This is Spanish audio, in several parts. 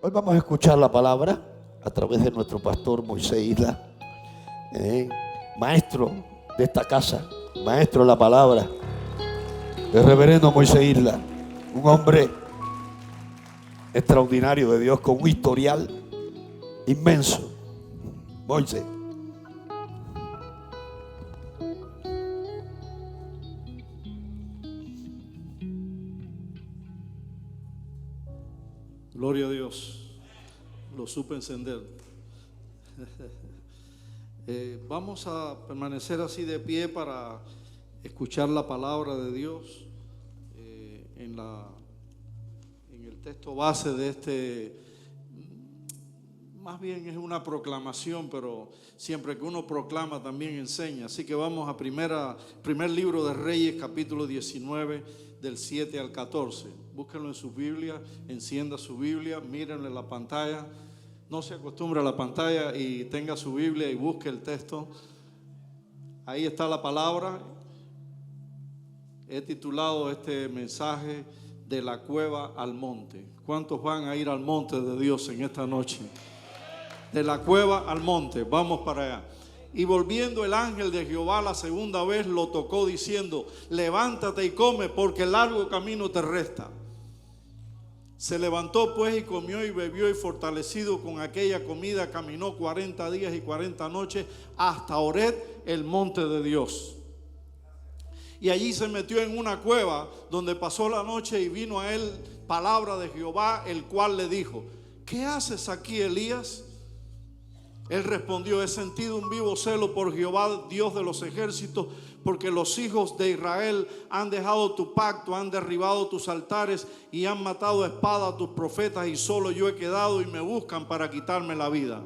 Hoy vamos a escuchar la palabra a través de nuestro pastor Moisés Isla, maestro de esta casa, maestro de la palabra, el reverendo Moisés Isla, un hombre extraordinario de Dios con un historial inmenso. Moisés. Gloria a Dios, lo supe encender. Vamos a permanecer así de pie para escuchar la palabra de Dios en el texto base de este. Más bien es una proclamación, pero siempre que uno proclama también enseña. Así que vamos a primer libro de Reyes, capítulo 19, del 7 al 14. Búsquenlo en su Biblia, encienda su Biblia, mírenle la pantalla. No se acostumbre a la pantalla y tenga su Biblia y busque el texto. Ahí está la palabra. He titulado este mensaje de la cueva al monte. ¿Cuántos van a ir al monte de Dios en esta noche? De la cueva al monte, vamos para allá. Y volviendo el ángel de Jehová la segunda vez lo tocó diciendo: levántate y come, porque largo camino te resta. Se levantó pues y comió y bebió, y fortalecido con aquella comida caminó 40 días y 40 noches hasta Horeb, el monte de Dios. Y allí se metió en una cueva donde pasó la noche, y vino a él palabra de Jehová, el cual le dijo: ¿qué haces aquí, Elías? Él respondió: he sentido un vivo celo por Jehová, Dios de los ejércitos, porque los hijos de Israel han dejado tu pacto, han derribado tus altares y han matado a espada a tus profetas, y solo yo he quedado y me buscan para quitarme la vida.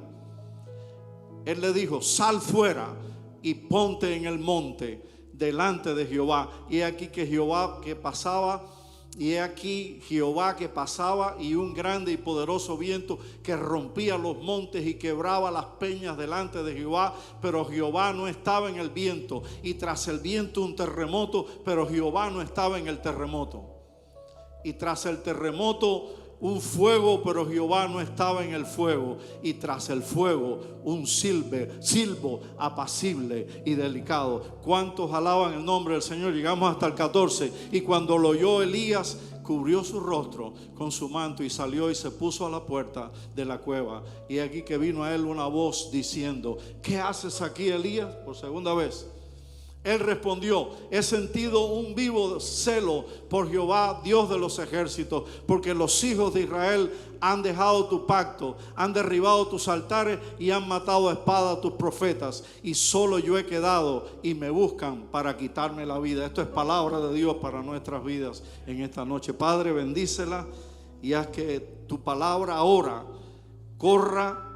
Él le dijo: sal fuera y ponte en el monte delante de Jehová. Y aquí que Jehová que pasaba. Y he aquí Jehová que pasaba, y un grande y poderoso viento que rompía los montes y quebraba las peñas delante de Jehová, pero Jehová no estaba en el viento. Y tras el viento un terremoto, pero Jehová no estaba en el terremoto. Y tras el terremoto un fuego, pero Jehová no estaba en el fuego. Y tras el fuego un silbo apacible y delicado. ¿Cuántos alaban el nombre del Señor? Llegamos hasta el 14. Y cuando lo oyó Elías, cubrió su rostro con su manto y salió y se puso a la puerta de la cueva. Y aquí que vino a él una voz diciendo: ¿qué haces aquí, Elías? Por segunda vez. Él respondió: he sentido un vivo celo por Jehová, Dios de los ejércitos, porque los hijos de Israel han dejado tu pacto, han derribado tus altares y han matado a espada a tus profetas, y solo yo he quedado y me buscan para quitarme la vida. Esto es palabra de Dios para nuestras vidas en esta noche. Padre, bendícela y haz que tu palabra ahora corra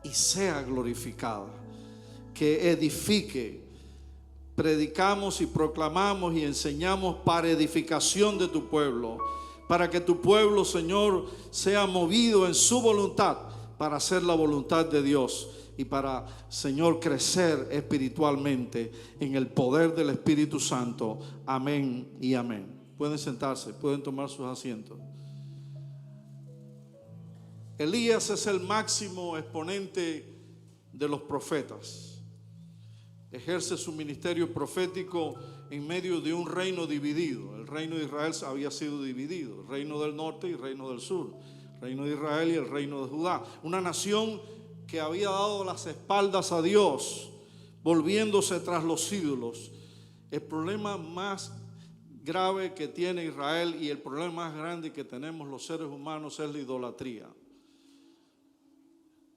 y sea glorificada, que edifique. Predicamos y proclamamos y enseñamos para edificación de tu pueblo, para que tu pueblo, Señor, sea movido en su voluntad para hacer la voluntad de Dios y para, Señor, crecer espiritualmente en el poder del Espíritu Santo. Amén y amén. Pueden sentarse, pueden tomar sus asientos. Elías es el máximo exponente de los profetas. Ejerce su ministerio profético en medio de un reino dividido. El reino de Israel había sido dividido: el reino del norte y el reino del sur, el reino de Israel y el reino de Judá. Una nación que había dado las espaldas a Dios, volviéndose tras los ídolos. El problema más grave que tiene Israel, y el problema más grande que tenemos los seres humanos, es la idolatría.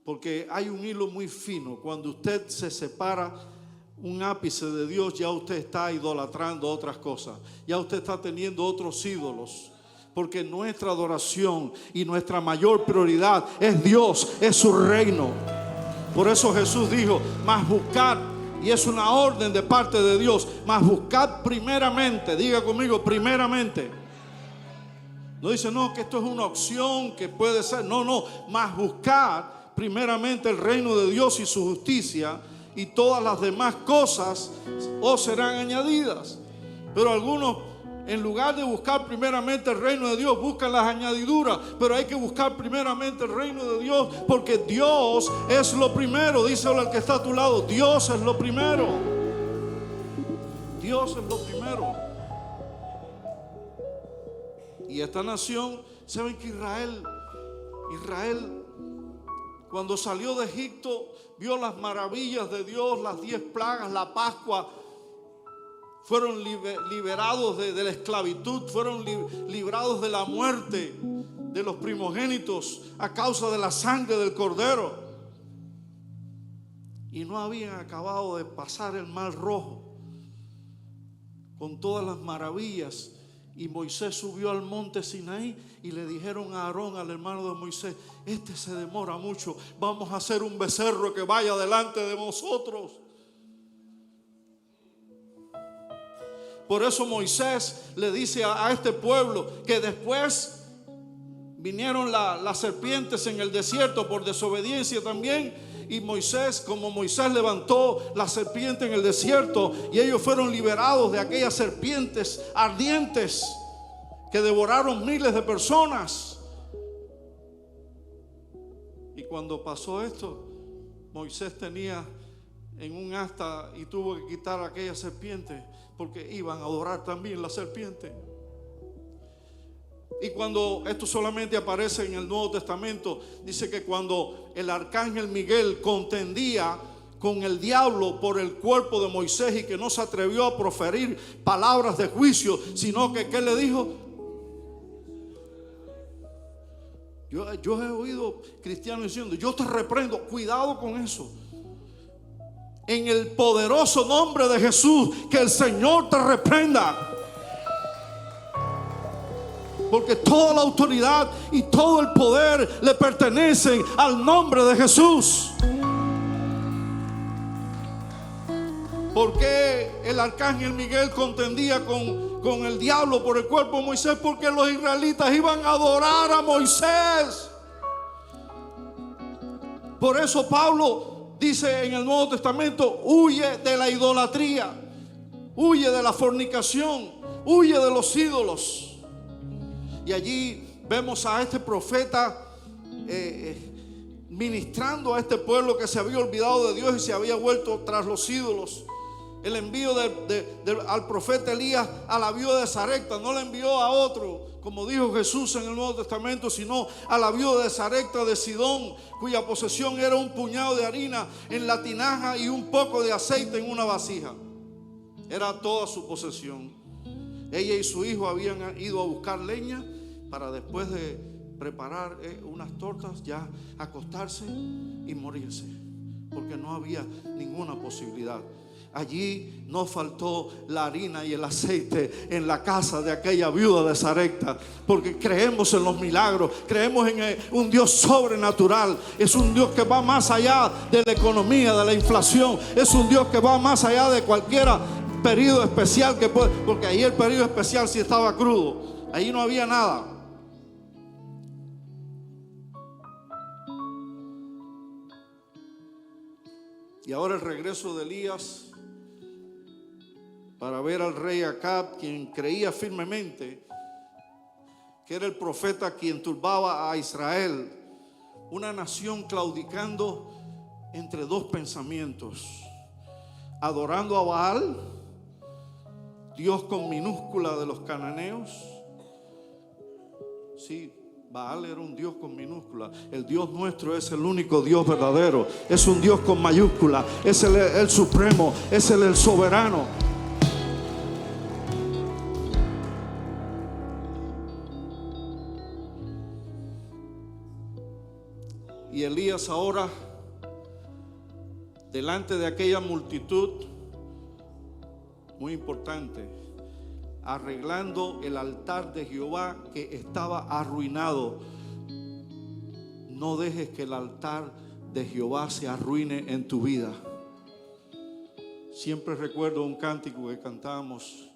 Porque hay un hilo muy fino. Cuando usted se separa un ápice de Dios, ya usted está idolatrando otras cosas, ya usted está teniendo otros ídolos, porque nuestra adoración y nuestra mayor prioridad es Dios, es su reino. Por eso Jesús dijo: mas buscad, y es una orden de parte de Dios, mas buscad primeramente, diga conmigo, primeramente. No dice no, que esto es una opción que puede ser, no, mas buscad primeramente el reino de Dios y su justicia, y todas las demás cosas os serán añadidas. Pero algunos En lugar de buscar primeramente el reino de Dios, buscan las añadiduras. Pero hay que buscar primeramente el reino de Dios, porque Dios es lo primero. Díselo al que está a tu lado: Dios es lo primero. Dios es lo primero. Y esta nación, saben que Israel, cuando salió de Egipto, vio las maravillas de Dios, las 10 plagas, la Pascua. Fueron liberados de la esclavitud, fueron librados de la muerte de los primogénitos a causa de la sangre del Cordero. Y no habían acabado de pasar el Mar Rojo con todas las maravillas. Y Moisés subió al monte Sinaí y le dijeron a Aarón, al hermano de Moisés: este se demora mucho, vamos a hacer un becerro que vaya delante de nosotros. Por eso Moisés le dice a este pueblo que después vinieron las serpientes en el desierto por desobediencia también. Y Moisés, como Moisés levantó la serpiente en el desierto y ellos fueron liberados de aquellas serpientes ardientes que devoraron miles de personas. Y cuando pasó esto, Moisés tenía en un asta y tuvo que quitar aquella serpiente, porque iban a adorar también la serpiente. Y cuando esto solamente aparece en el Nuevo Testamento, dice que cuando el arcángel Miguel contendía con el diablo por el cuerpo de Moisés y que no se atrevió a proferir palabras de juicio, sino que ¿qué le dijo? Yo he oído cristianos diciendo: yo te reprendo. Cuidado con eso. En el poderoso nombre de Jesús, que el Señor te reprenda. Porque toda la autoridad y todo el poder le pertenecen al nombre de Jesús. ¿Por qué el arcángel Miguel contendía con el diablo por el cuerpo de Moisés? Porque los israelitas iban a adorar a Moisés. Por eso Pablo dice en el Nuevo Testamento: huye de la idolatría, huye de la fornicación, huye de los ídolos. Y allí vemos a este profeta ministrando a este pueblo que se había olvidado de Dios y se había vuelto tras los ídolos. El envío al profeta Elías a la viuda de Sarepta, no le envió a otro, como dijo Jesús en el Nuevo Testamento, sino a la viuda de Sarepta de Sidón, cuya posesión era un puñado de harina en la tinaja y un poco de aceite en una vasija. Era toda su posesión. Ella y su hijo habían ido a buscar leña para, después de preparar unas tortas, ya acostarse y morirse, porque no había ninguna posibilidad. Allí no faltó la harina y el aceite en la casa de aquella viuda de Sarepta, porque creemos en los milagros, creemos en un Dios sobrenatural. Es un Dios que va más allá de la economía, de la inflación. Es un Dios que va más allá de cualquier periodo especial que puede, porque ahí el periodo especial sí estaba crudo, ahí no había nada. Y ahora el regreso de Elías para ver al rey Acab, quien creía firmemente que era el profeta quien turbaba a Israel, una nación claudicando entre dos pensamientos: adorando a Baal, Dios con minúscula de los cananeos. Sí, Baal era un Dios con minúscula. El Dios nuestro es el único Dios verdadero. Es un Dios con mayúscula. Es el supremo. Es el soberano. Y Elías ahora, delante de aquella multitud, muy importante, arreglando el altar de Jehová que estaba arruinado. No dejes que el altar de Jehová se arruine en tu vida. Siempre recuerdo un cántico que cantábamos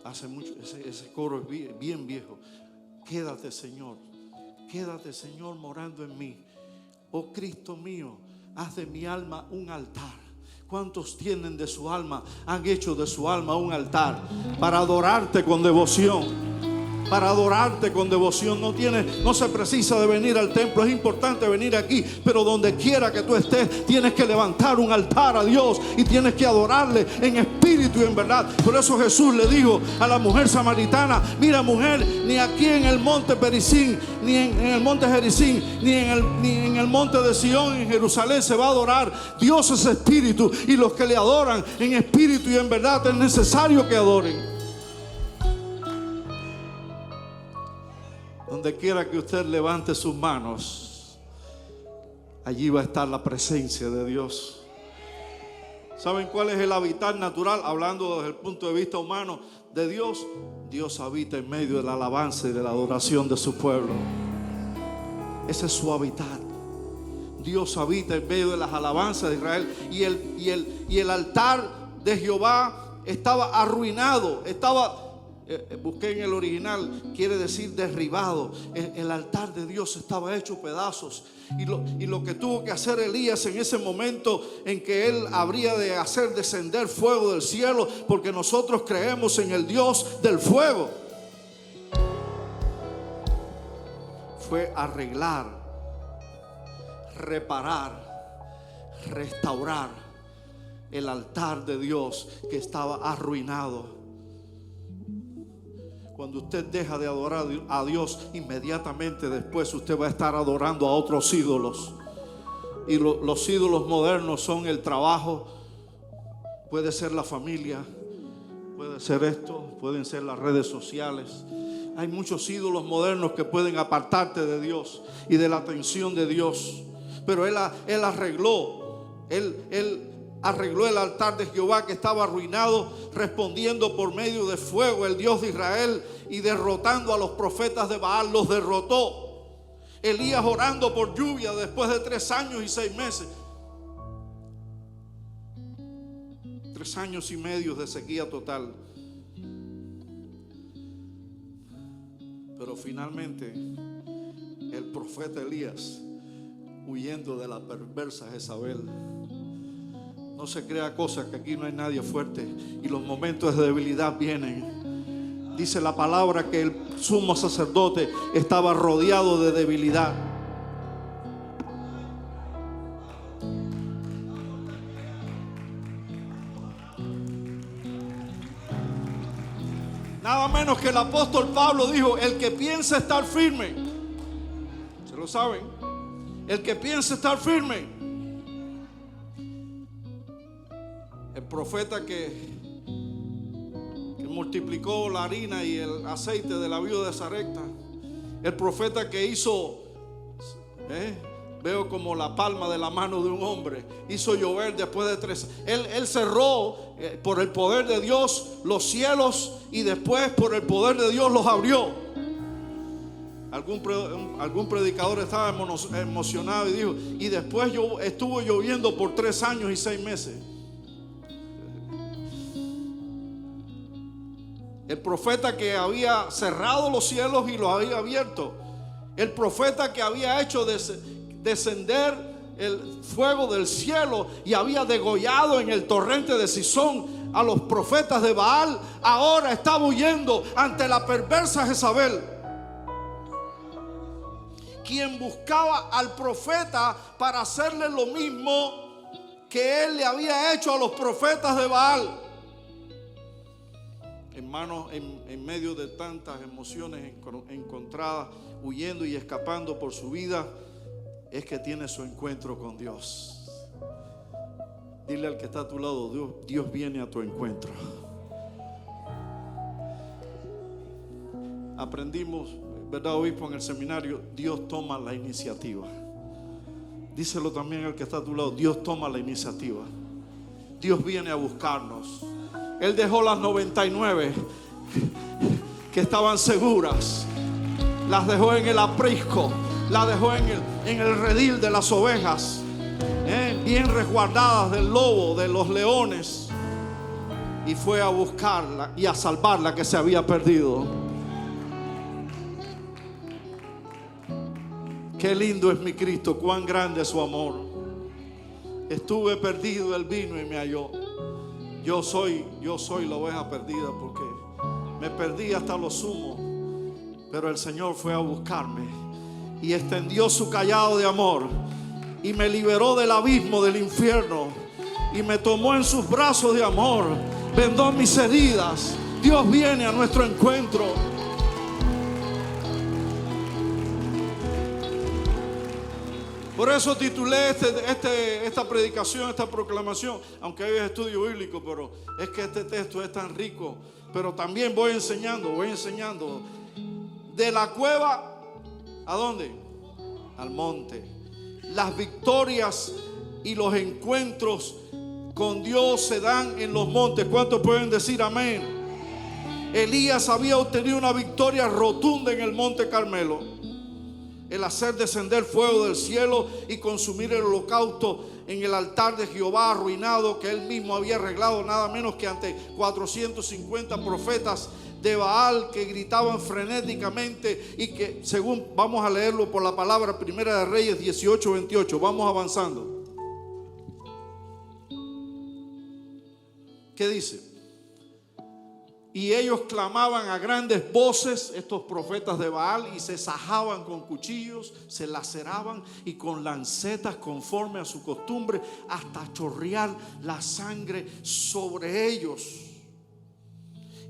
hace mucho, ese coro es bien viejo. Quédate, Señor morando en mí. Oh Cristo mío, haz de mi alma un altar. ¿Cuántos tienen de su alma, han hecho de su alma un altar para adorarte con devoción? Para adorarte con devoción. No se precisa de venir al templo. Es importante venir aquí, pero donde quiera que tú estés, tienes que levantar un altar a Dios y tienes que adorarle en espíritu y en verdad. Por eso Jesús le dijo a la mujer samaritana: mira, mujer, ni aquí en el monte Perizín, ni en el monte Gerizim, ni en el monte de Sión, en Jerusalén, se va a adorar. Dios es espíritu, y los que le adoran en espíritu y en verdad es necesario que adoren. Donde quiera que usted levante sus manos, allí va a estar la presencia de Dios. ¿Saben cuál es el hábitat natural? Hablando desde el punto de vista humano de Dios. Dios habita en medio de la alabanza y de la adoración de su pueblo. Ese es su hábitat. Dios habita en medio de las alabanzas de Israel. Y el altar de Jehová estaba arruinado, busqué en el original, quiere decir derribado. El altar de Dios estaba hecho pedazos. Y lo que tuvo que hacer Elías en ese momento en que él habría de hacer descender fuego del cielo, porque nosotros creemos en el Dios del fuego, fue arreglar, reparar, restaurar el altar de Dios que estaba arruinado. Cuando usted deja de adorar a Dios, inmediatamente después usted va a estar adorando a otros ídolos. Y los ídolos modernos son el trabajo, puede ser la familia, puede ser esto, pueden ser las redes sociales. Hay muchos ídolos modernos que pueden apartarte de Dios y de la atención de Dios. Pero Él arregló el altar de Jehová que estaba arruinado, respondiendo por medio de fuego, el Dios de Israel, y derrotando a los profetas de Baal. Los derrotó. Elías orando por lluvia después de 3 años y 6 meses. 3 años y medio de sequía total. Pero finalmente el profeta Elías, huyendo de la perversa Jezabel. No se crea cosa, que aquí no hay nadie fuerte, y los momentos de debilidad vienen. Dice la palabra que el sumo sacerdote estaba rodeado de debilidad. Nada menos que el apóstol Pablo dijo: el que piensa estar firme, ¿se lo saben? El que piensa estar firme. El profeta que multiplicó la harina y el aceite de la viuda de Sarepta. El profeta que hizo, veo como la palma de la mano de un hombre, hizo llover después de 3. Él cerró por el poder de Dios los cielos, y después por el poder de Dios los abrió. Algún predicador estaba emocionado y dijo: y después estuvo lloviendo por 3 años y 6 meses. El profeta que había cerrado los cielos y los había abierto. El profeta que había hecho descender el fuego del cielo y había degollado en el torrente de Sison a los profetas de Baal, ahora estaba huyendo ante la perversa Jezabel, quien buscaba al profeta para hacerle lo mismo que él le había hecho a los profetas de Baal. Hermanos, en medio de tantas emociones encontradas, huyendo y escapando por su vida, es que tiene su encuentro con Dios. Dile al que está a tu lado: Dios viene a tu encuentro. Aprendimos, ¿verdad, obispo? En el seminario, Dios toma la iniciativa. Díselo también al que está a tu lado: Dios toma la iniciativa. Dios viene a buscarnos. Él dejó las 99 que estaban seguras, las dejó en el aprisco, las dejó en el redil de las ovejas, bien resguardadas del lobo, de los leones, y fue a buscarla y a salvarla que se había perdido. Qué lindo es mi Cristo, cuán grande es su amor. Estuve perdido, Él vino y me halló. Yo soy la oveja perdida porque me perdí hasta lo sumo, pero el Señor fue a buscarme y extendió su cayado de amor y me liberó del abismo del infierno y me tomó en sus brazos de amor, vendó mis heridas. Dios viene a nuestro encuentro. Por eso titulé esta predicación, esta proclamación, aunque hay estudio bíblico, pero es que este texto es tan rico. Pero también voy enseñando. De la cueva, ¿a dónde? Al monte. Las victorias y los encuentros con Dios se dan en los montes. ¿Cuántos pueden decir amén? Elías había obtenido una victoria rotunda en el monte Carmelo. El hacer descender fuego del cielo y consumir el holocausto en el altar de Jehová arruinado, que él mismo había arreglado nada menos que ante 450 profetas de Baal que gritaban frenéticamente y que, según vamos a leerlo por la palabra, Primera de Reyes 18:28, vamos avanzando. ¿Qué dice? Y ellos clamaban a grandes voces, estos profetas de Baal, y se sajaban con cuchillos, se laceraban y con lancetas conforme a su costumbre, hasta chorrear la sangre sobre ellos.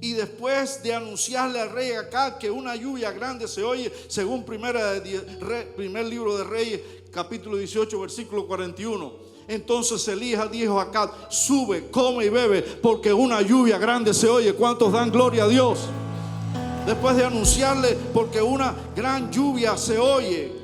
Y después de anunciarle al rey Acab que una lluvia grande se oye, según primer libro de Reyes, capítulo 18, versículo 41. Entonces Elías dijo a Acab: sube, come y bebe, porque una lluvia grande se oye. ¿Cuántos dan gloria a Dios? Después de anunciarle, porque una gran lluvia se oye.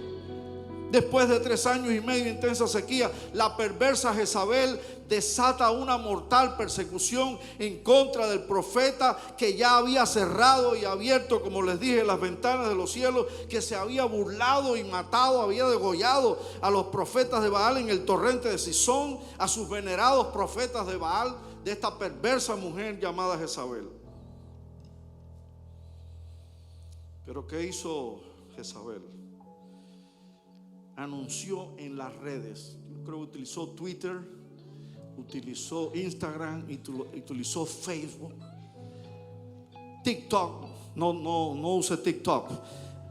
Después de 3 años y medio de intensa sequía, la perversa Jezabel desata una mortal persecución en contra del profeta, que ya había cerrado y abierto, como les dije, las ventanas de los cielos, que se había burlado y matado, había degollado a los profetas de Baal en el torrente de Sisón, a sus venerados profetas de Baal, de esta perversa mujer llamada Jezabel. Pero ¿qué hizo Jezabel? Anunció en las redes. Yo creo que utilizó Twitter, utilizó Instagram, utilizó Facebook, TikTok. No use TikTok,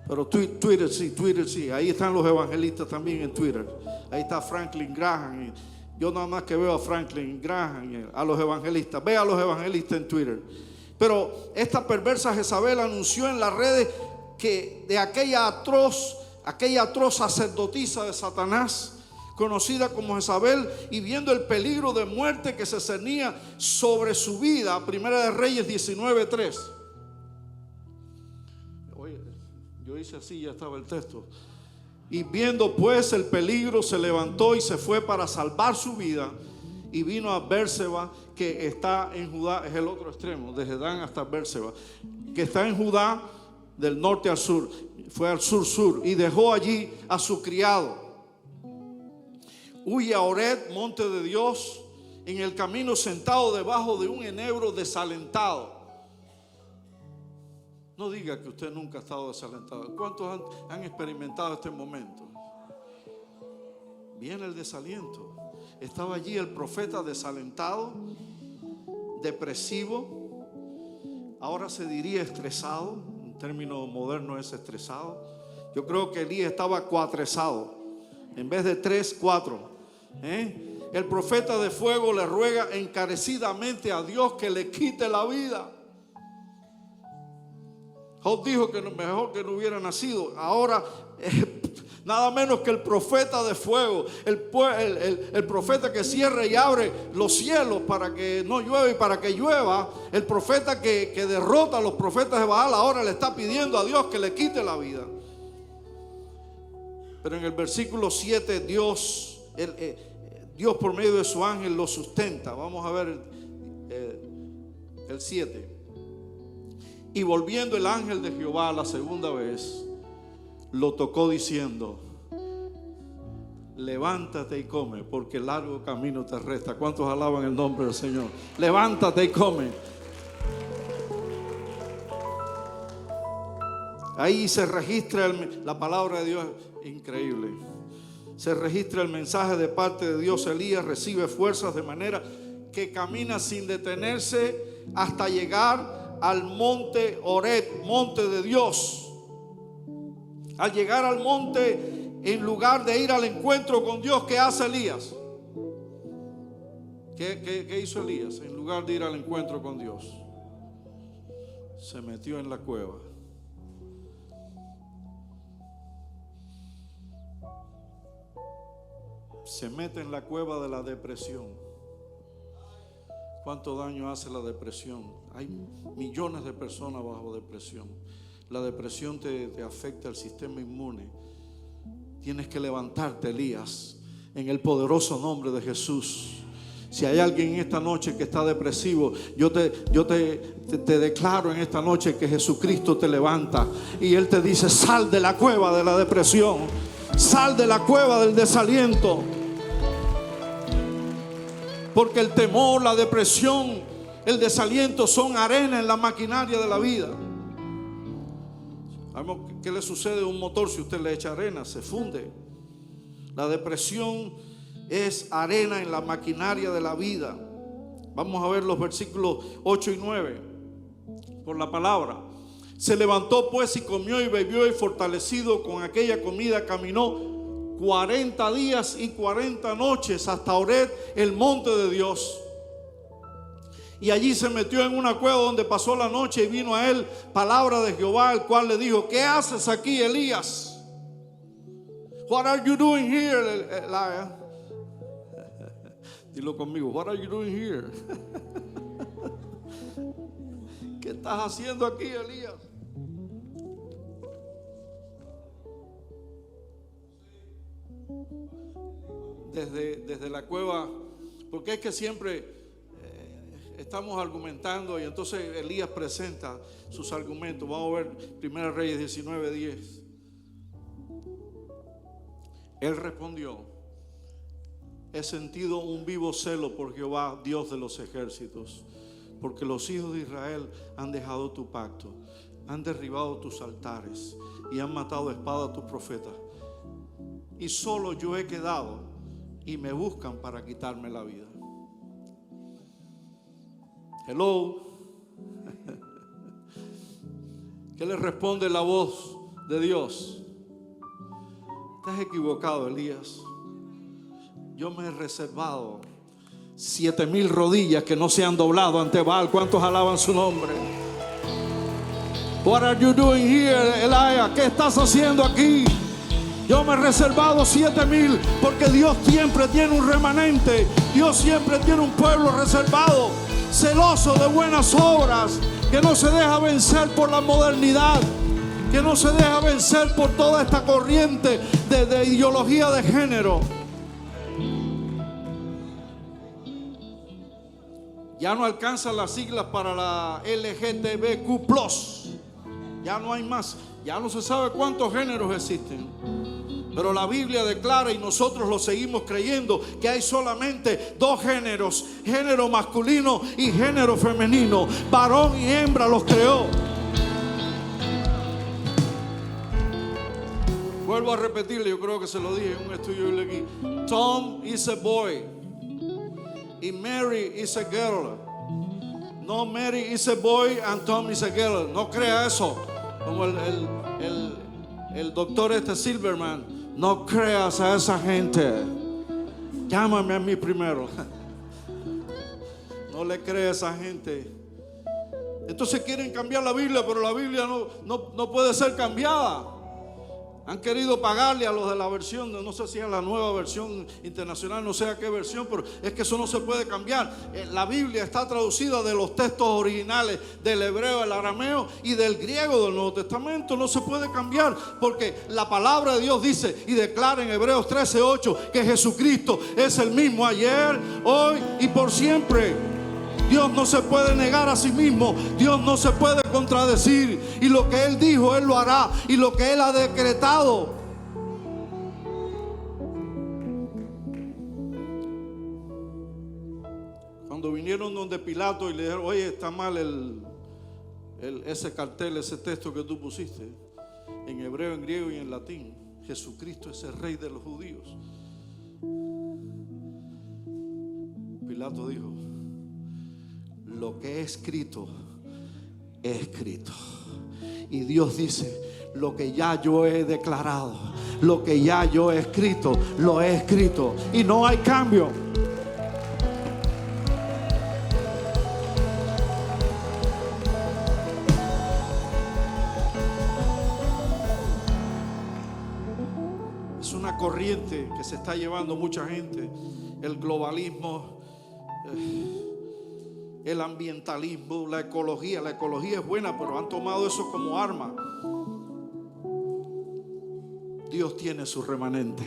pero Twitter sí. Ahí están los evangelistas también en Twitter. Ahí está Franklin Graham. Yo nada más que veo a Franklin Graham, a los evangelistas. Ve a los evangelistas en Twitter. Pero esta perversa Jezabel anunció en las redes que de aquella atroz sacerdotisa de Satanás, conocida como Jezabel, y viendo el peligro de muerte que se cernía sobre su vida. Primera de Reyes 19:3. Oye, yo hice así, ya estaba el texto. Y viendo pues el peligro, se levantó y se fue para salvar su vida, y vino a Bérseba, que está en Judá. Es el otro extremo, desde Dan hasta Bérseba, que está en Judá, del norte al sur. Fue al sur, y dejó allí a su criado. Huye a Oreb, monte de Dios, en el camino sentado debajo de un enebro desalentado. No diga que usted nunca ha estado desalentado. ¿Cuántos han experimentado este momento? Viene el desaliento. Estaba allí el profeta desalentado, depresivo, ahora se diría estresado. Término moderno es estresado. Yo creo que Elías estaba cuatresado. En vez de 3, 4. El profeta de fuego le ruega encarecidamente a Dios que le quite la vida. Job dijo que mejor que no hubiera nacido. Ahora nada menos que el profeta de fuego, el profeta que cierra y abre los cielos para que no llueva y para que llueva, el profeta que derrota a los profetas de Baal, ahora le está pidiendo a Dios que le quite la vida. Pero en el versículo 7 Dios por medio de su ángel lo sustenta. Vamos a ver el 7. Y volviendo el ángel de Jehová la segunda vez, lo tocó diciendo: levántate y come, porque largo camino te resta. ¿Cuántos alaban el nombre del Señor? Levántate y come. Ahí se registra la palabra de Dios, increíble. se registra el mensaje de parte de Dios. Elías recibe fuerzas de manera que camina sin detenerse hasta llegar al monte Horeb, monte de Dios. Al llegar al monte, en lugar de ir al encuentro con Dios, ¿qué hace Elías? ¿Qué hizo Elías? En lugar de ir al encuentro con Dios, se metió en la cueva. Se mete en la cueva de la depresión. ¿Cuánto daño hace la depresión? Hay millones de personas bajo depresión. La depresión te afecta el sistema inmune. Tienes que levantarte, Elías, en el poderoso nombre de Jesús. Si hay alguien en esta noche que está depresivo, yo te declaro en esta noche que Jesucristo te levanta y Él te dice: sal de la cueva de la depresión, sal de la cueva del desaliento. Porque el temor, la depresión, el desaliento son arena en la maquinaria de la vida. ¿Qué le sucede a un motor si usted le echa arena? Se funde. La depresión es arena en la maquinaria de la vida. Vamos a ver los versículos 8 y 9 por la palabra. Se levantó pues y comió y bebió, y fortalecido con aquella comida caminó 40 días y 40 noches hasta Horeb, el monte de Dios. Y allí se metió en una cueva donde pasó la noche, y vino a él palabra de Jehová, el cual le dijo: ¿qué haces aquí, Elías? What are you doing here, Elias? Dilo conmigo: what are you doing here? ¿Qué estás haciendo aquí, Elías? Desde la cueva, porque es que siempre estamos argumentando, y entonces Elías presenta sus argumentos. Vamos a ver 1 Reyes 19:10. Él respondió: he sentido un vivo celo por Jehová, Dios de los ejércitos, porque los hijos de Israel han dejado tu pacto, han derribado tus altares y han matado a espada a tus profetas, y solo yo he quedado y me buscan para quitarme la vida. Hello. ¿Qué le responde la voz de Dios? Estás equivocado, Elías. Yo me he reservado 7,000 rodillas que no se han doblado ante Baal. ¿Cuántos alaban su nombre? What are you doing here, Elias? ¿Qué estás haciendo aquí? Yo me he reservado 7,000, porque Dios siempre tiene un remanente. Dios siempre tiene un pueblo reservado, celoso de buenas obras, que no se deja vencer por la modernidad, que no se deja vencer por toda esta corriente de ideología de género. Ya no alcanzan las siglas para la LGTBQ+. Ya no hay más. Ya no se sabe cuántos géneros existen. Pero la Biblia declara, y nosotros lo seguimos creyendo, que hay solamente 2 géneros: género masculino y género femenino. Varón y hembra los creó. Vuelvo a repetirle, yo creo que se lo dije en un estudio de aquí. Tom is a boy y Mary is a girl. No, Mary is a boy and Tom is a girl. No crea eso. Como el doctor Silverman. No creas a esa gente. Llámame a mí primero. No le creas a esa gente. Entonces quieren cambiar la Biblia, pero la Biblia no puede ser cambiada. Han querido pagarle a los de la versión, no sé si es la nueva versión internacional, no sé a qué versión, pero es que eso no se puede cambiar. La Biblia está traducida de los textos originales del hebreo, el arameo y del griego del Nuevo Testamento. No se puede cambiar, porque la palabra de Dios dice y declara en Hebreos 13:8 que Jesucristo es el mismo ayer, hoy y por siempre. Dios no se puede negar a sí mismo. Dios no se puede contradecir. Y lo que Él dijo, Él lo hará. Y lo que Él ha decretado. Cuando vinieron donde Pilato y le dijeron: oye, está mal ese cartel, ese texto que tú pusiste, en hebreo, en griego y en latín. Jesucristo es el Rey de los judíos. Pilato dijo: lo que es escrito, es escrito. Y Dios dice: lo que ya yo he declarado, lo que ya yo he escrito, lo he escrito. Y no hay cambio. Es una corriente que se está llevando mucha gente. El globalismo, el ambientalismo, la ecología. La ecología es buena, pero han tomado eso como arma. Dios tiene su remanente.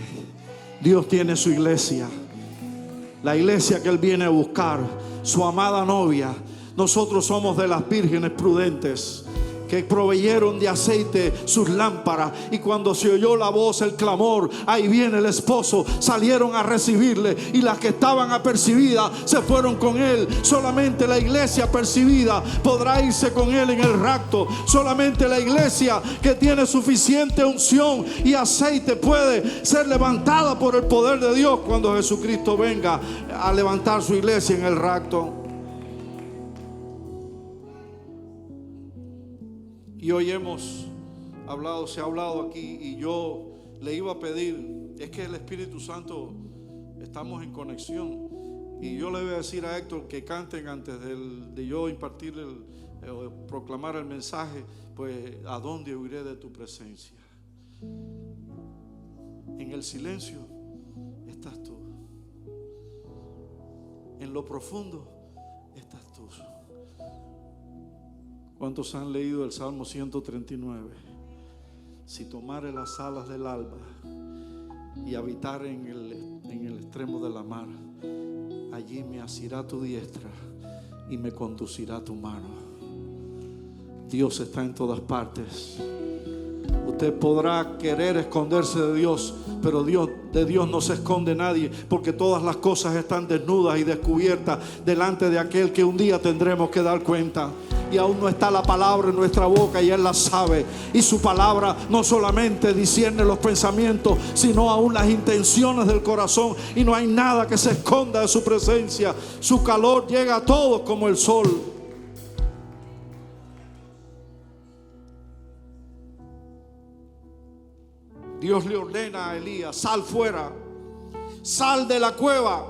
Dios tiene su iglesia. La iglesia que Él viene a buscar, su amada novia. Nosotros somos de las vírgenes prudentes que proveyeron de aceite sus lámparas, y cuando se oyó la voz, el clamor, ahí viene el esposo, salieron a recibirle, y las que estaban apercibidas se fueron con él. Solamente la iglesia apercibida podrá irse con él en el rapto. Solamente la iglesia que tiene suficiente unción y aceite puede ser levantada por el poder de Dios cuando Jesucristo venga a levantar su iglesia en el rapto. Y hoy se ha hablado aquí, y yo le iba a pedir, es que el Espíritu Santo, estamos en conexión, y yo le voy a decir a Héctor que canten antes de yo impartir proclamar el mensaje, pues ¿a dónde huiré de tu presencia? En el silencio estás tú, en lo profundo estás tú. ¿Cuántos han leído el Salmo 139? Si tomare las alas del alba y habitar en el extremo de la mar, allí me asirá tu diestra y me conducirá tu mano. Dios está en todas partes. Usted podrá querer esconderse de Dios, pero de Dios no se esconde nadie, porque todas las cosas están desnudas y descubiertas delante de aquel que un día tendremos que dar cuenta. Y aún no está la palabra en nuestra boca, y Él la sabe. Y su palabra no solamente discierne los pensamientos, sino aún las intenciones del corazón. Y no hay nada que se esconda de su presencia. Su calor llega a todos como el sol. Dios le ordena a Elías: sal fuera, sal de la cueva,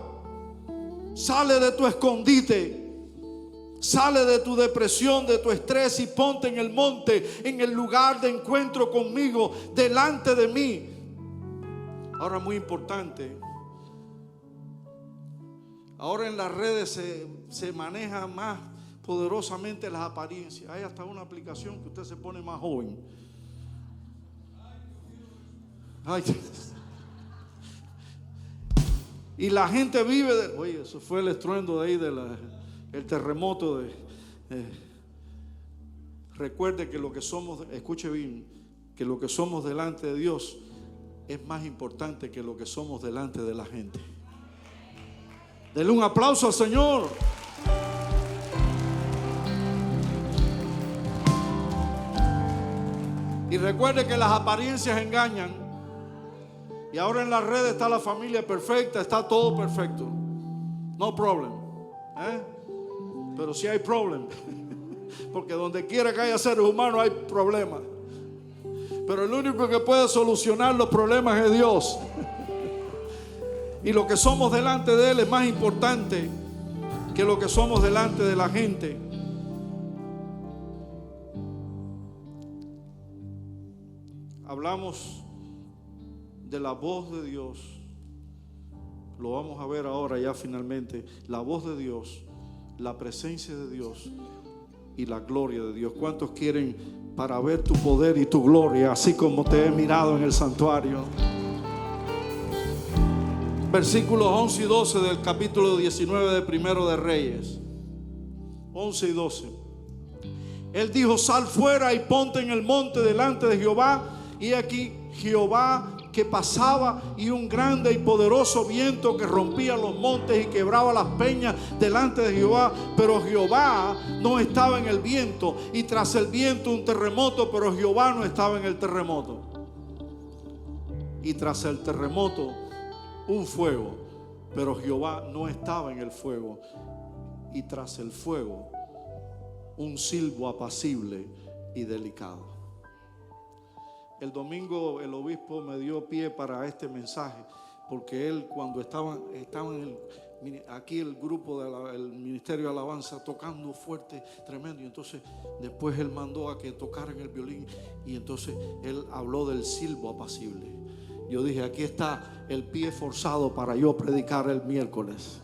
sale de tu escondite. Sale de tu depresión, de tu estrés, y ponte en el monte, en el lugar de encuentro conmigo, delante de mí. Ahora, muy importante, ahora en las redes se maneja más poderosamente las apariencias. Hay hasta una aplicación que usted se pone más joven. Ay. Y la gente vive oye, eso fue el estruendo de ahí el terremoto recuerde que lo que somos, escuche bien, que lo que somos delante de Dios es más importante que lo que somos delante de la gente. Denle un aplauso al Señor. Y recuerde que las apariencias engañan. Y ahora en las redes está la familia perfecta, está todo perfecto. No problem. Pero sí hay problema. Porque donde quiera que haya seres humanos hay problemas. Pero el único que puede solucionar los problemas es Dios. Y lo que somos delante de Él es más importante que lo que somos delante de la gente. Hablamos de la voz de Dios. Lo vamos a ver ahora ya finalmente. La voz de Dios, la presencia de Dios y la gloria de Dios. ¿Cuántos quieren para ver tu poder y tu gloria, así como te he mirado en el santuario? Versículos 11 y 12 del capítulo 19 de Primero de Reyes. 11 y 12. Él dijo: sal fuera y ponte en el monte delante de Jehová. Y aquí Jehová que pasaba, y un grande y poderoso viento que rompía los montes y quebraba las peñas delante de Jehová. Pero Jehová no estaba en el viento, y tras el viento un terremoto, pero Jehová no estaba en el terremoto. y tras el terremoto un fuego, pero Jehová no estaba en el fuego, y tras el fuego un silbo apacible y delicado. El domingo el obispo me dio pie para este mensaje, porque él, cuando estaba aquí el grupo del Ministerio de Alabanza tocando fuerte, tremendo, y entonces después él mandó a que tocaran el violín, y entonces él habló del silbo apacible. Yo dije, aquí está el pie forzado para yo predicar el miércoles.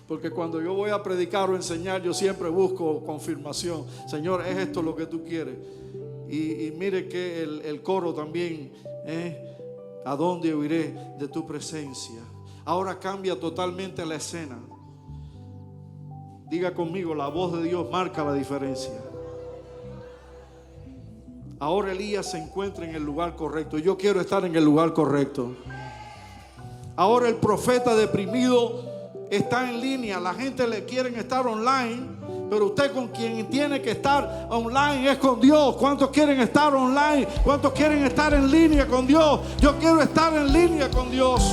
Porque cuando yo voy a predicar o enseñar, yo siempre busco confirmación. Señor, ¿es esto lo que tú quieres? Y mire que el coro también, ¿a dónde huiré de tu presencia? Ahora cambia totalmente la escena. Diga conmigo, la voz de Dios marca la diferencia. Ahora Elías se encuentra en el lugar correcto. Yo quiero estar en el lugar correcto. Ahora el profeta deprimido está en línea. La gente le quieren estar online, pero usted con quien tiene que estar online es con Dios. ¿Cuántos quieren estar online? ¿Cuántos quieren estar en línea con Dios? Yo quiero estar en línea con Dios.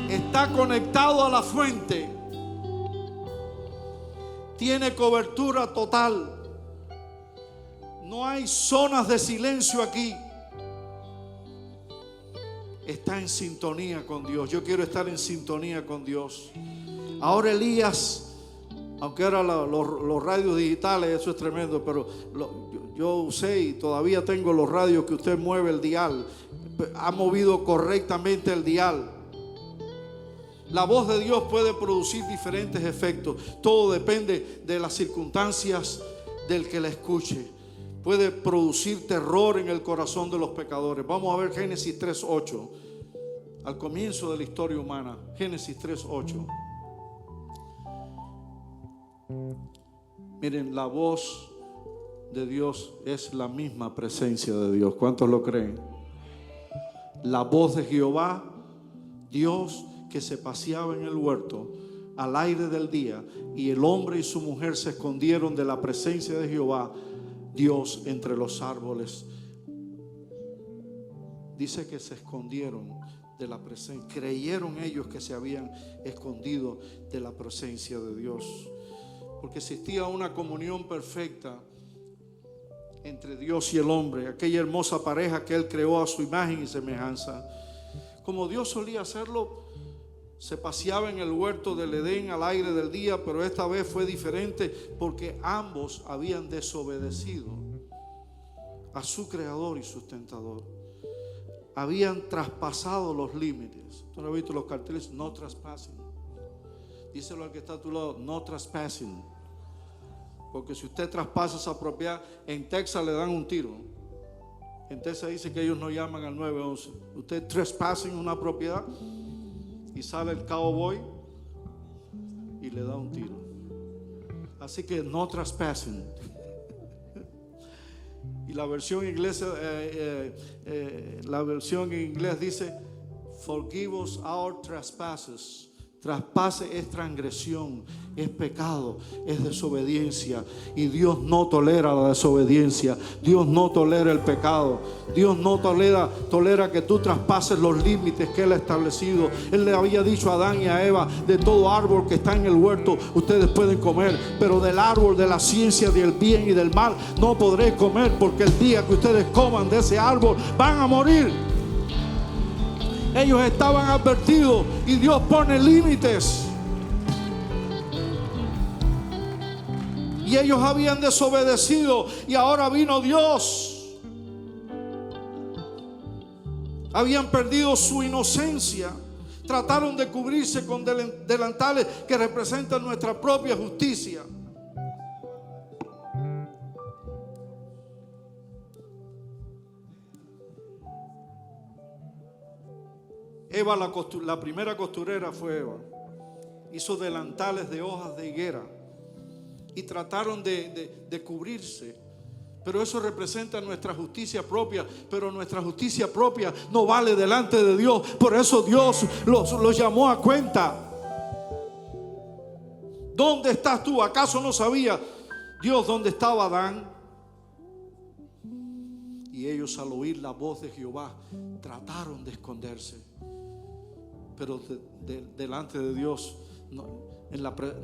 Está conectado a la fuente. Tiene cobertura total. No hay zonas de silencio aquí. Está en sintonía con Dios. Yo quiero estar en sintonía con Dios. Ahora Elías, aunque ahora los radios digitales, eso es tremendo, pero yo usé y todavía tengo los radios que usted mueve el dial. Ha movido correctamente el dial. La voz de Dios puede producir diferentes efectos. Todo depende de las circunstancias del que la escuche. Puede producir terror en el corazón de los pecadores. Vamos a ver Génesis 3:8. Al comienzo de la historia humana. Génesis 3:8. Miren, la voz de Dios es la misma presencia de Dios. ¿Cuántos lo creen? La voz de Jehová, Dios, que se paseaba en el huerto al aire del día, y el hombre y su mujer se escondieron de la presencia de Jehová, Dios, entre los árboles. Dice que se escondieron de la presencia. Creyeron ellos que se habían escondido de la presencia de Dios, porque existía una comunión perfecta entre Dios y el hombre, aquella hermosa pareja que Él creó a su imagen y semejanza. Como Dios solía hacerlo, se paseaba en el huerto del Edén al aire del día, pero esta vez fue diferente porque ambos habían desobedecido a su creador y sustentador. Habían traspasado los límites. ¿Tú no has visto los carteles? No trespassing. Díselo al que está a tu lado, no trespassing. Porque si usted traspasa esa propiedad, en Texas le dan un tiro. En Texas dice que ellos no llaman al 911. Usted trespassing una propiedad y sale el cowboy y le da un tiro. Así que no trespassing. Y la versión inglesa, la versión en inglés dice, forgive us our trespasses. Traspase es transgresión, es pecado, es desobediencia. Y Dios no tolera la desobediencia. Dios no tolera el pecado. Dios no tolera que tú traspases los límites que Él ha establecido. Él le había dicho a Adán y a Eva, de todo árbol que está en el huerto ustedes pueden comer, pero del árbol de la ciencia del bien y del mal no podréis comer, porque el día que ustedes coman de ese árbol van a morir. Ellos estaban advertidos y Dios pone límites. Y ellos habían desobedecido y ahora vino Dios. Habían perdido su inocencia. Trataron de cubrirse con delantales que representan nuestra propia justicia. Eva, la primera costurera fue Eva. Hizo delantales de hojas de higuera y trataron de cubrirse. Pero eso representa nuestra justicia propia. Pero nuestra justicia propia no vale delante de Dios. Por eso Dios los llamó a cuenta. ¿Dónde estás tú? ¿Acaso no sabía Dios dónde estaba Adán? Y ellos, al oír la voz de Jehová, trataron de esconderse. Pero delante de Dios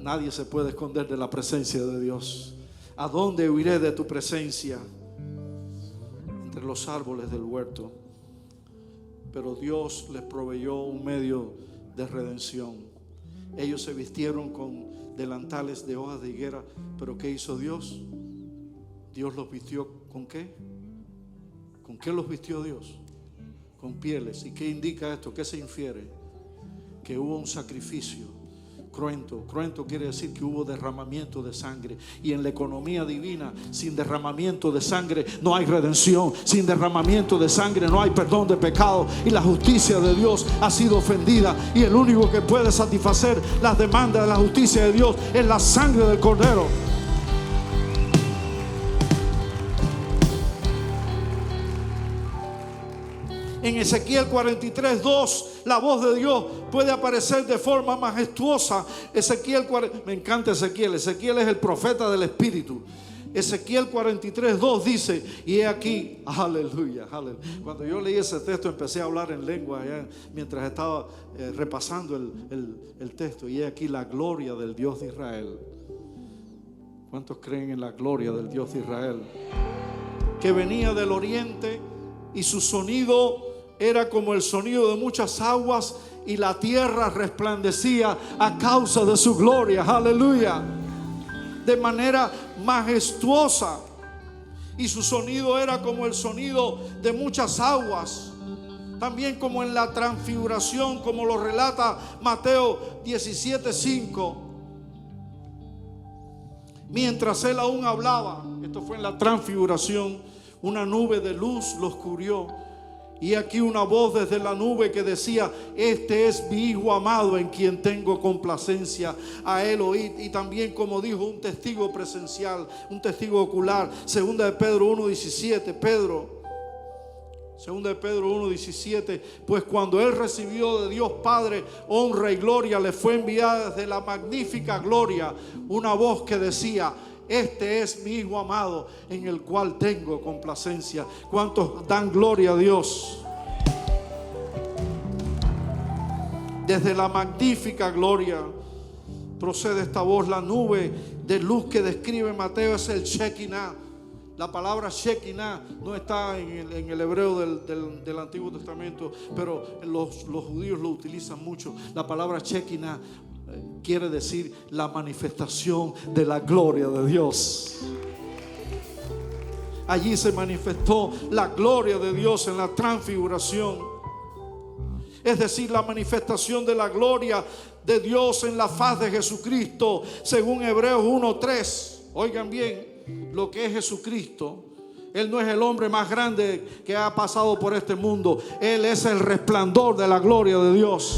nadie se puede esconder de la presencia de Dios. ¿A dónde huiré de tu presencia? Entre los árboles del huerto. Pero Dios les proveyó un medio de redención. Ellos se vistieron con delantales de hojas de higuera. Pero ¿qué hizo Dios? Dios los vistió ¿con qué? ¿Con qué los vistió Dios? Con pieles. ¿Y qué indica esto? ¿Qué se infiere? Que hubo un sacrificio cruento. Cruento quiere decir que hubo derramamiento de sangre. Y en la economía divina, sin derramamiento de sangre no hay redención. Sin derramamiento de sangre no hay perdón de pecado. Y la justicia de Dios ha sido ofendida. Y el único que puede satisfacer las demandas de la justicia de Dios es la sangre del Cordero. En Ezequiel 43:2, la voz de Dios puede aparecer de forma majestuosa. Me encanta Ezequiel. Ezequiel es el profeta del Espíritu. Ezequiel 43:2 dice, y he aquí, aleluya, aleluya. Cuando yo leí ese texto empecé a hablar en lengua mientras estaba repasando el texto. Y he aquí la gloria del Dios de Israel. ¿Cuántos creen en la gloria del Dios de Israel? Que venía del oriente y su sonido era como el sonido de muchas aguas, y la tierra resplandecía a causa de su gloria. Aleluya. De manera majestuosa. Y su sonido era como el sonido de muchas aguas. También como en la transfiguración, como lo relata Mateo 17:5. Mientras él aún hablaba, esto fue en la transfiguración, una nube de luz los cubrió. Y aquí una voz desde la nube que decía: este es mi Hijo amado en quien tengo complacencia, a él oíd. Y también, como dijo un testigo presencial, un testigo ocular, segunda de Pedro 1:17, segunda de Pedro 1:17, pues cuando él recibió de Dios Padre honra y gloria, le fue enviada desde la magnífica gloria una voz que decía: este es mi Hijo amado en el cual tengo complacencia. ¿Cuántos dan gloria a Dios? Desde la magnífica gloria procede esta voz. La nube de luz que describe Mateo es el Shekinah. La palabra Shekinah no está en el hebreo del Antiguo Testamento, pero los judíos lo utilizan mucho. La palabra Shekinah quiere decir la manifestación de la gloria de Dios. Allí se manifestó la gloria de Dios en la transfiguración. Es decir, la manifestación de la gloria de Dios en la faz de Jesucristo, según Hebreos 1:3. Oigan bien lo que es Jesucristo. Él no es el hombre más grande que ha pasado por este mundo. Él es el resplandor de la gloria de Dios,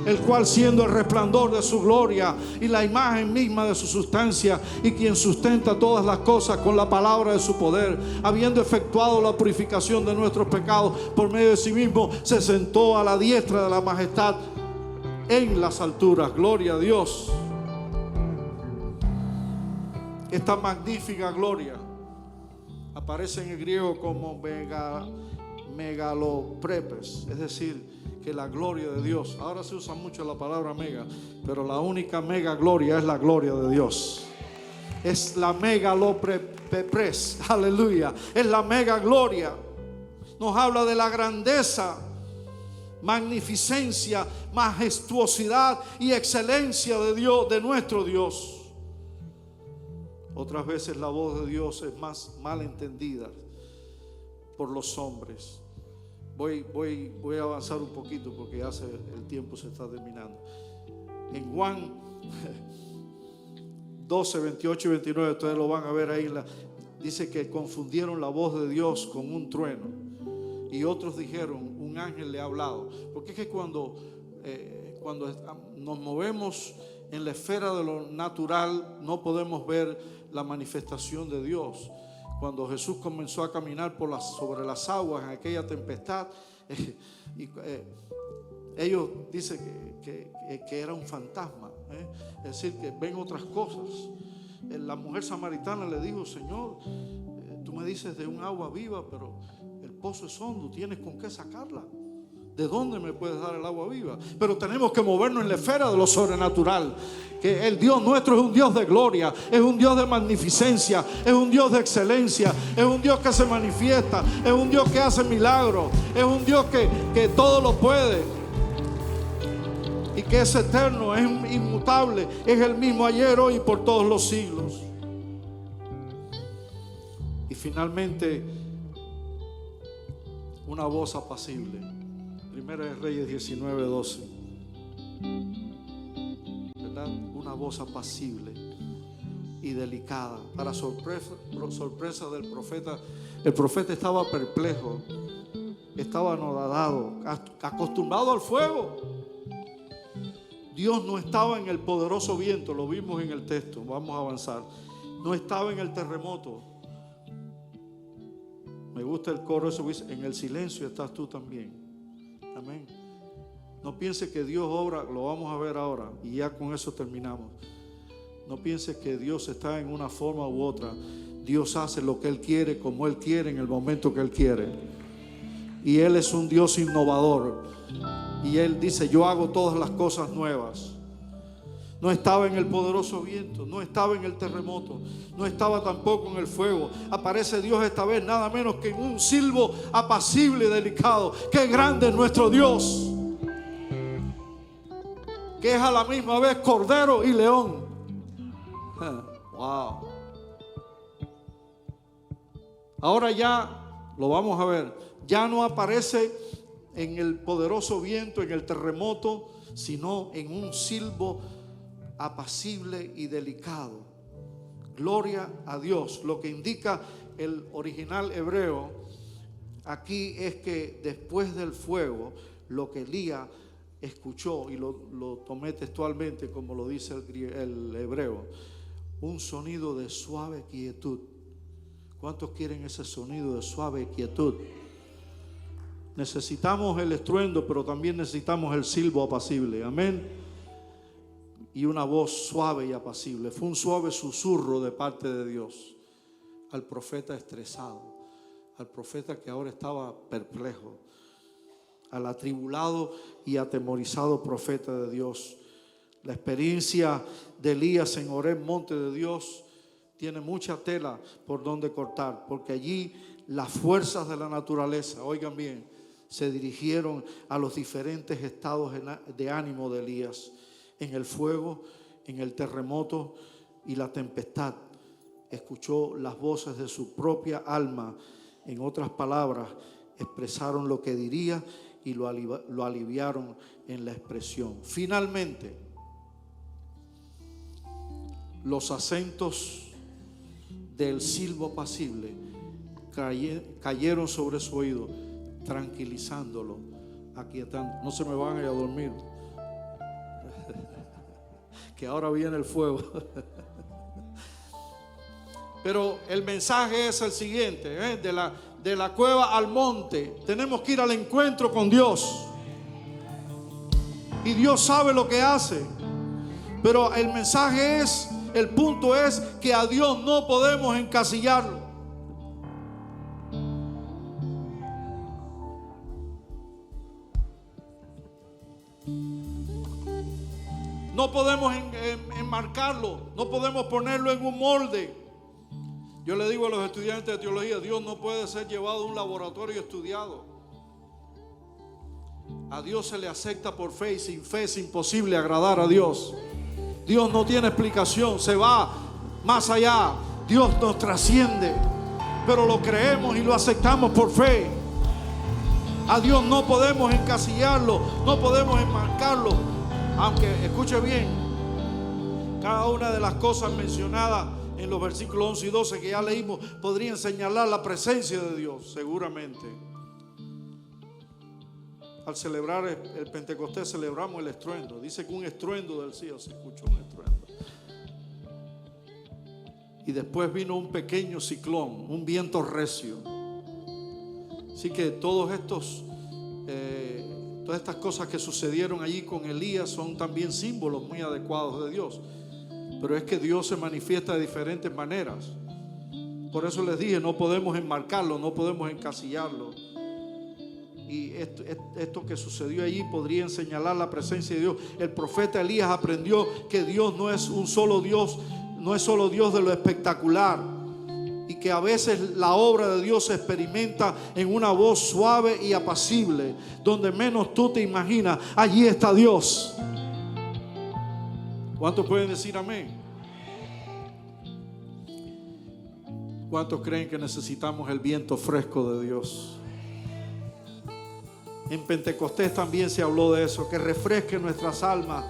el cual, siendo el resplandor de su gloria y la imagen misma de su sustancia, y quien sustenta todas las cosas con la palabra de su poder, habiendo efectuado la purificación de nuestros pecados por medio de sí mismo, se sentó a la diestra de la majestad en las alturas. Gloria a Dios. Esta magnífica gloria aparece en el griego como megaloprepes, es decir, que la gloria de Dios. Ahora se usa mucho la palabra mega, pero la única mega gloria es la gloria de Dios. Es la megaloprepes, aleluya. Es la mega gloria. Nos habla de la grandeza, magnificencia, majestuosidad y excelencia de Dios, de nuestro Dios. Otras veces la voz de Dios es más mal entendida por los hombres. Voy a avanzar un poquito porque ya el tiempo se está terminando. En Juan 12, 28 y 29, ustedes lo van a ver ahí, dice que confundieron la voz de Dios con un trueno. Y otros dijeron: un ángel le ha hablado. Porque es que cuando nos movemos en la esfera de lo natural, no podemos ver la manifestación de Dios. Cuando Jesús comenzó a caminar sobre las aguas en aquella tempestad, ellos dicen que era un fantasma, es decir, que ven otras cosas. La mujer samaritana le dijo: Señor, tú me dices de un agua viva, pero pozo es hondo, tienes con qué sacarla. ¿De dónde me puedes dar el agua viva? Pero tenemos que movernos en la esfera de lo sobrenatural. Que el Dios nuestro es un Dios de gloria, es un Dios de magnificencia, es un Dios de excelencia, es un Dios que se manifiesta, es un Dios que hace milagros, es un Dios que todo lo puede y que es eterno, es inmutable, es el mismo ayer, hoy y por todos los siglos. Y finalmente, una voz apacible. Primera de Reyes 19:12. ¿Verdad? Una voz apacible y delicada. Para sorpresa del profeta, el profeta estaba perplejo, estaba anodado, acostumbrado al fuego. Dios no estaba en el poderoso viento, lo vimos en el texto, vamos a avanzar. No estaba en el terremoto. Me gusta el coro, eso dice, en el silencio estás tú también. Amén. No piense que Dios obra, lo vamos a ver ahora y ya con eso terminamos. No pienses que Dios está en una forma u otra. Dios hace lo que Él quiere, como Él quiere, en el momento que Él quiere. Y Él es un Dios innovador. Y Él dice, yo hago todas las cosas nuevas. No estaba en el poderoso viento, no estaba en el terremoto, no estaba tampoco en el fuego. Aparece Dios esta vez nada menos que en un silbo apacible y delicado. Qué grande es nuestro Dios, que es a la misma vez cordero y león. Wow. Ahora ya lo vamos a ver. Ya no aparece en el poderoso viento, en el terremoto, sino en un silbo apacible y delicado. Gloria a Dios. Lo que indica el original hebreo aquí es que después del fuego, lo que Elías escuchó, y lo tomé textualmente como lo dice el hebreo, un sonido de suave quietud. ¿Cuántos quieren ese sonido de suave quietud? Necesitamos el estruendo, pero también necesitamos el silbo apacible. Amén. Y una voz suave y apacible. Fue un suave susurro de parte de Dios al profeta estresado, al profeta que ahora estaba perplejo, al atribulado y atemorizado profeta de Dios. La experiencia de Elías en Horeb, monte de Dios, tiene mucha tela por donde cortar, porque allí las fuerzas de la naturaleza, oigan bien, se dirigieron a los diferentes estados de ánimo de Elías. En el fuego, en el terremoto y la tempestad, escuchó las voces de su propia alma. En otras palabras, expresaron lo que diría y lo aliviaron en la expresión. Finalmente, los acentos del silbo apacible cayeron sobre su oído, tranquilizándolo, aquietando. No se me van a ir a dormir, que ahora viene el fuego. Pero el mensaje es el siguiente, de la cueva al monte. Tenemos que ir al encuentro con Dios. Y Dios sabe lo que hace. Pero el mensaje es, el punto es que a Dios no podemos encasillarlo. No podemos enmarcarlo, no podemos ponerlo en un molde. Yo le digo a los estudiantes de teología, Dios no puede ser llevado a un laboratorio estudiado. A Dios se le acepta por fe y sin fe es imposible agradar a Dios. Dios no tiene explicación, se va más allá. Dios nos trasciende, pero lo creemos y lo aceptamos por fe. A Dios no podemos encasillarlo, no podemos enmarcarlo. Aunque, escuche bien, cada una de las cosas mencionadas en los versículos 11 y 12 que ya leímos podrían señalar la presencia de Dios, seguramente. Al celebrar el Pentecostés celebramos el estruendo. Dice que un estruendo del cielo, se escuchó un estruendo. Y después vino un pequeño ciclón, un viento recio. Así que todas estas cosas que sucedieron allí con Elías son también símbolos muy adecuados de Dios. Pero es que Dios se manifiesta de diferentes maneras. Por eso les dije, no podemos enmarcarlo, no podemos encasillarlo. Y esto que sucedió allí podría señalar la presencia de Dios. El profeta Elías aprendió que Dios no es un solo Dios, no es solo Dios de lo espectacular, y que a veces la obra de Dios se experimenta en una voz suave y apacible, donde menos tú te imaginas. Allí está Dios. ¿Cuántos pueden decir amén? ¿Cuántos creen que necesitamos el viento fresco de Dios? En Pentecostés también se habló de eso, que refresque nuestras almas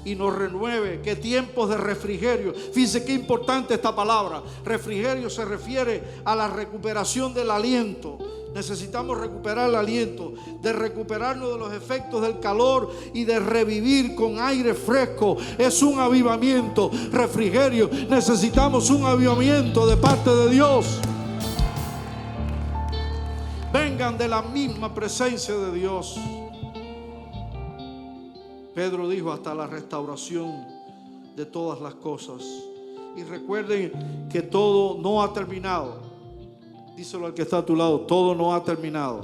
y nos renueve, que tiempos de refrigerio. Fíjense qué importante esta palabra. Refrigerio se refiere a la recuperación del aliento. Necesitamos recuperar el aliento, de recuperarnos de los efectos del calor y de revivir con aire fresco. Es un avivamiento. Refrigerio, necesitamos un avivamiento de parte de Dios. Vengan de la misma presencia de Dios. Pedro dijo: hasta la restauración de todas las cosas. Y recuerden que todo no ha terminado. Díselo al que está a tu lado: todo no ha terminado.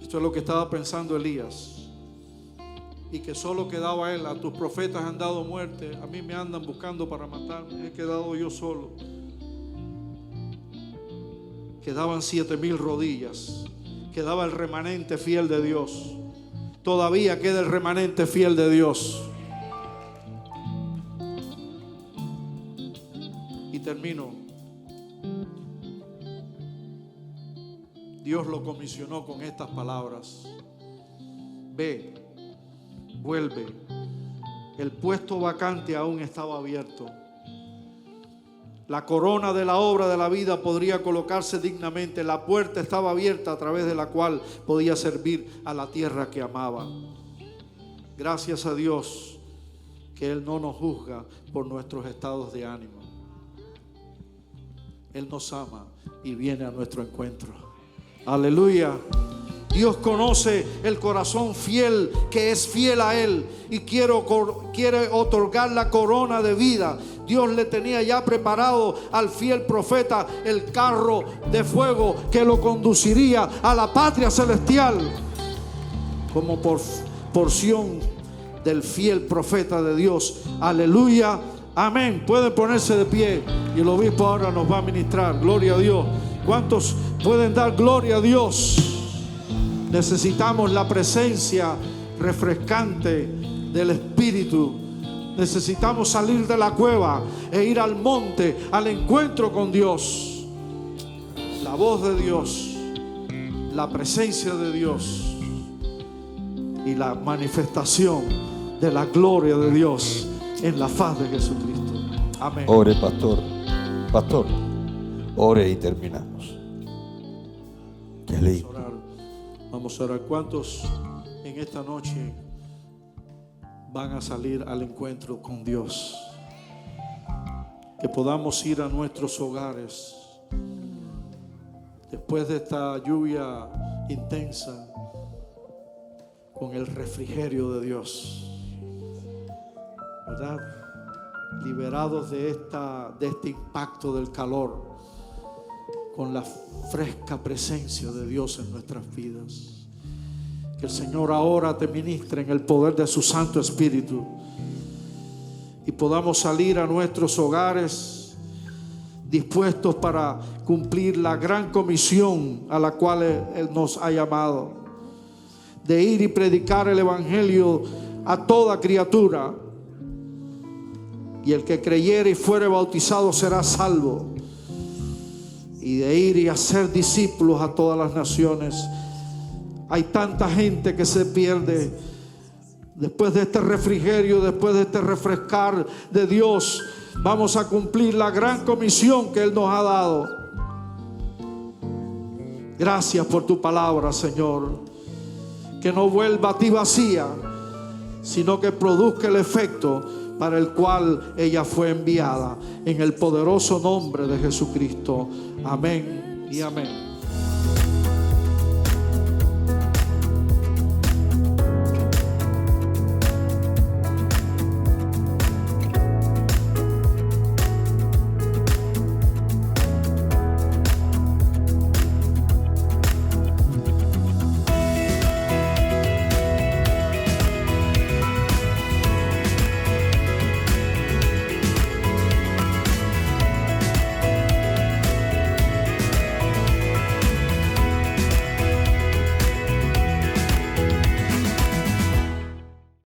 Esto es lo que estaba pensando Elías. Y que solo quedaba él. A tus profetas han dado muerte, a mí me andan buscando para matarme, he quedado yo solo. Quedaban 7,000 rodillas. Quedaba el remanente fiel de Dios. Todavía queda el remanente fiel de Dios. Y termino. Dios lo comisionó con estas palabras: ve, vuelve. El puesto vacante aún estaba abierto. La corona de la obra de la vida podría colocarse dignamente. La puerta estaba abierta a través de la cual podía servir a la tierra que amaba. Gracias a Dios que Él no nos juzga por nuestros estados de ánimo. Él nos ama y viene a nuestro encuentro. Aleluya. Dios conoce el corazón fiel que es fiel a Él y quiere otorgar la corona de vida. Dios le tenía ya preparado al fiel profeta el carro de fuego que lo conduciría a la patria celestial como porción del fiel profeta de Dios. Aleluya, amén. Pueden ponerse de pie y el obispo ahora nos va a ministrar. Gloria a Dios. ¿Cuántos pueden dar gloria a Dios? Necesitamos la presencia refrescante del Espíritu. Necesitamos salir de la cueva e ir al monte, al encuentro con Dios. La voz de Dios, la presencia de Dios y la manifestación de la gloria de Dios en la faz de Jesucristo. Amén. Ore, pastor. Pastor, ore y terminamos. Qué lindo. Vamos a orar. ¿Cuántos en esta noche van a salir al encuentro con Dios? Que podamos ir a nuestros hogares después de esta lluvia intensa con el refrigerio de Dios, ¿verdad? Liberados de este impacto del calor, con la fresca presencia de Dios en nuestras vidas. Que el Señor ahora te ministre en el poder de su Santo Espíritu y podamos salir a nuestros hogares dispuestos para cumplir la gran comisión a la cual Él nos ha llamado, de ir y predicar el Evangelio a toda criatura, y el que creyere y fuere bautizado será salvo, y de ir y hacer discípulos a todas las naciones. Hay tanta gente que se pierde después de este refrigerio, después de este refrescar de Dios. Vamos a cumplir la gran comisión que Él nos ha dado. Gracias por tu palabra, Señor. Que no vuelva a ti vacía, sino que produzca el efecto para el cual ella fue enviada. En el poderoso nombre de Jesucristo. Amén y amén.